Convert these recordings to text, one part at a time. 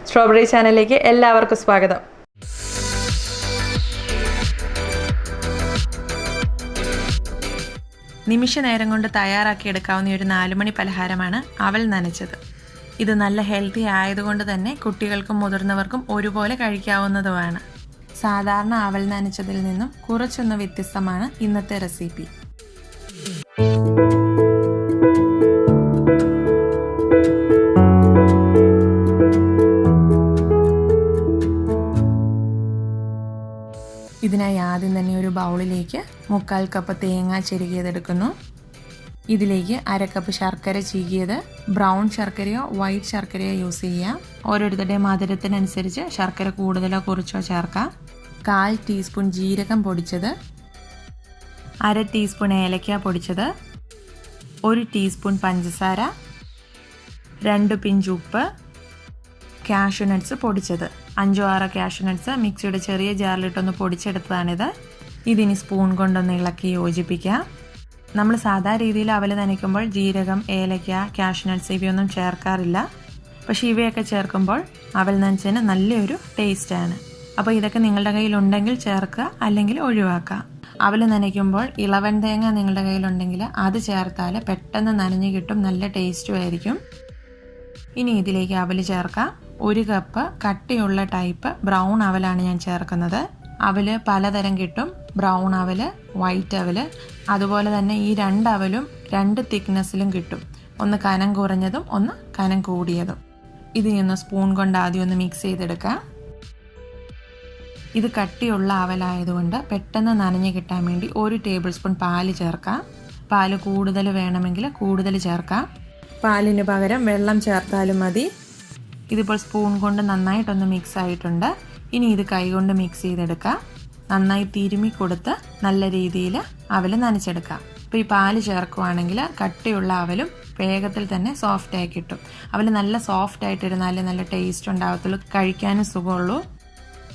Strawberry ചാനലിലേക്ക് എല്ലാവർക്കും സ്വാഗതം. നിമിഷ നേരം കൊണ്ട് തയ്യാറാക്കിയെടുക്കാവുന്ന ഒരു 4 മണി പലഹാരമാണ് അവൽ നനച്ചത്. ഇത് നല്ല ഹെൽത്തി ആയതുകൊണ്ട് തന്നെ കുട്ടികൾക്കും മുതിർന്നവർക്കും ഒരുപോലെ കഴിക്കാവുന്നതുമാണ്. സാധാരണ അവൽ നനച്ചതിൽ നിന്നും കുറച്ചൊന്ന് വ്യത്യസ്തമാണ് ഇന്നത്തെ റെസിപ്പി. ഇതിനായി ആദ്യം തന്നെ ഒരു ബൗളിലേക്ക് 1/4 കപ്പ് തേങ്ങ ചിരകിയതെടുക്കുന്നു. ഇതിലേക്ക് 1/2 കപ്പ് ശർക്കര ചീകിയത്. ബ്രൗൺ ശർക്കരയോ വൈറ്റ് ശർക്കരയോ യൂസ് ചെയ്യാം. ഓരോരുത്തരുടെയും മധുരത്തിനനുസരിച്ച് ശർക്കര കൂടുതലോ കുറച്ചോ ചേർക്കാം. 1/4 ടീസ്പൂൺ ജീരകം പൊടിച്ചത്, 1/2 ടീസ്പൂൺ ഏലക്ക പൊടിച്ചത്, 1 ടീസ്പൂൺ പഞ്ചസാര, 2 പിഞ്ച് ഉപ്പ്, കാഷ്യൂനട്ട്സ് പൊടിച്ചത്. 5-6 കാഷ്യൂനട്ട്സ് മിക്സിയുടെ ചെറിയ ജാറിലിട്ടൊന്ന് പൊടിച്ചെടുത്തതാണിത്. ഇതിനി സ്പൂൺ കൊണ്ടൊന്ന് ഇളക്കി യോജിപ്പിക്കാം. നമ്മൾ സാധാ രീതിയിൽ അവൽ നനയ്ക്കുമ്പോൾ ജീരകം, ഏലക്ക, കാഷ്യൂനട്ട്സ് ഇവയൊന്നും ചേർക്കാറില്ല. പക്ഷേ ഇവയൊക്കെ ചേർക്കുമ്പോൾ അവൽ നനച്ചതിന് നല്ലൊരു ടേസ്റ്റാണ്. അപ്പോൾ ഇതൊക്കെ നിങ്ങളുടെ കയ്യിലുണ്ടെങ്കിൽ ചേർക്കുക, അല്ലെങ്കിൽ ഒഴിവാക്കുക. അവൽ നനയ്ക്കുമ്പോൾ ഇളവൻ തേങ്ങ നിങ്ങളുടെ കയ്യിലുണ്ടെങ്കിൽ അത് ചേർത്താൽ പെട്ടെന്ന് നനഞ്ഞ് കിട്ടും, നല്ല ടേസ്റ്റും ആയിരിക്കും. ഇനി ഇതിലേക്ക് അവൽ ചേർക്കാം. 1 കപ്പ് കട്ടിയുള്ള ടൈപ്പ് ബ്രൗൺ അവലാണ് ഞാൻ ചേർക്കുന്നത്. അവൽ പലതരം കിട്ടും, ബ്രൗൺ അവൽ, വൈറ്റ് അവൽ. അതുപോലെ തന്നെ ഈ 2 അവലും 2 തിക്നെസ്സിലും കിട്ടും. ഒന്ന് കനം കുറഞ്ഞതും ഒന്ന് കനം കൂടിയതും. ഇതിനൊന്ന് സ്പൂൺ കൊണ്ട് ആദ്യം ഒന്ന് മിക്സ് ചെയ്തെടുക്കാം. ഇത് കട്ടിയുള്ള അവലായതുകൊണ്ട് പെട്ടെന്ന് നനഞ്ഞ് കിട്ടാൻ വേണ്ടി 1 ടേബിൾ സ്പൂൺ പാല് ചേർക്കാം. പാല് കൂടുതൽ വേണമെങ്കിൽ കൂടുതൽ ചേർക്കാം. പാലിന് പകരം വെള്ളം ചേർത്താലും മതി. ഇതിപ്പോൾ സ്പൂൺ കൊണ്ട് നന്നായിട്ടൊന്ന് മിക്സ് ആയിട്ടുണ്ട്. ഇനി ഇത് കൈകൊണ്ട് മിക്സ് ചെയ്തെടുക്കാം. നന്നായി തിരുമ്മി കൊടുത്ത് നല്ല രീതിയിൽ അവൽ നനച്ചെടുക്കാം. ഇപ്പോൾ ഈ പാല് ചേർക്കുവാണെങ്കിൽ കട്ടിയുള്ള അവലും വേഗത്തിൽ തന്നെ സോഫ്റ്റായി കിട്ടും. അവൽ നല്ല സോഫ്റ്റായിട്ടിരുന്നാലേ നല്ല ടേസ്റ്റ് ഉണ്ടാകത്തുള്ളൂ, കഴിക്കാനും സുഖമുള്ളൂ.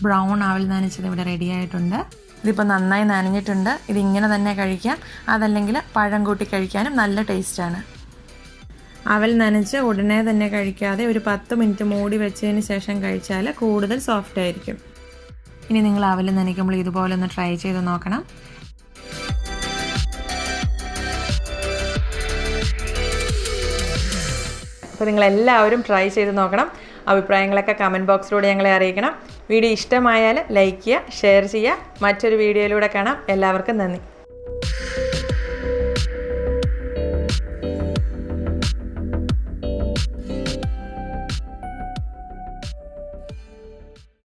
ബ്രൗൺ അവൽ നനച്ചത് ഇവിടെ റെഡി ആയിട്ടുണ്ട്. ഇതിപ്പോൾ നന്നായി നനഞ്ഞിട്ടുണ്ട്. ഇതിങ്ങനെ തന്നെ കഴിക്കാം, അതല്ലെങ്കിൽ പഴം കൂട്ടി കഴിക്കാനും നല്ല ടേസ്റ്റാണ്. അവൽ നനച്ച് ഉടനെ തന്നെ കഴിക്കാതെ ഒരു 10 മിനിറ്റ് മൂടി വെച്ചതിന് ശേഷം കഴിച്ചാൽ കൂടുതൽ സോഫ്റ്റ് ആയിരിക്കും. ഇനി നിങ്ങൾ അവൽ നനയ്ക്കുമ്പോൾ ഇതുപോലെ ഒന്ന് ട്രൈ ചെയ്ത് നോക്കണം. അപ്പോൾ നിങ്ങളെല്ലാവരും ട്രൈ ചെയ്ത് നോക്കണം. അഭിപ്രായങ്ങളൊക്കെ കമൻറ്റ് ബോക്സിലൂടെ ഞങ്ങളെ അറിയിക്കണം. വീഡിയോ ഇഷ്ടമായാൽ ലൈക്ക് ചെയ്യുക, ഷെയർ ചെയ്യുക. മറ്റൊരു വീഡിയോയിലൂടെ കാണാം. എല്ലാവർക്കും നന്ദി.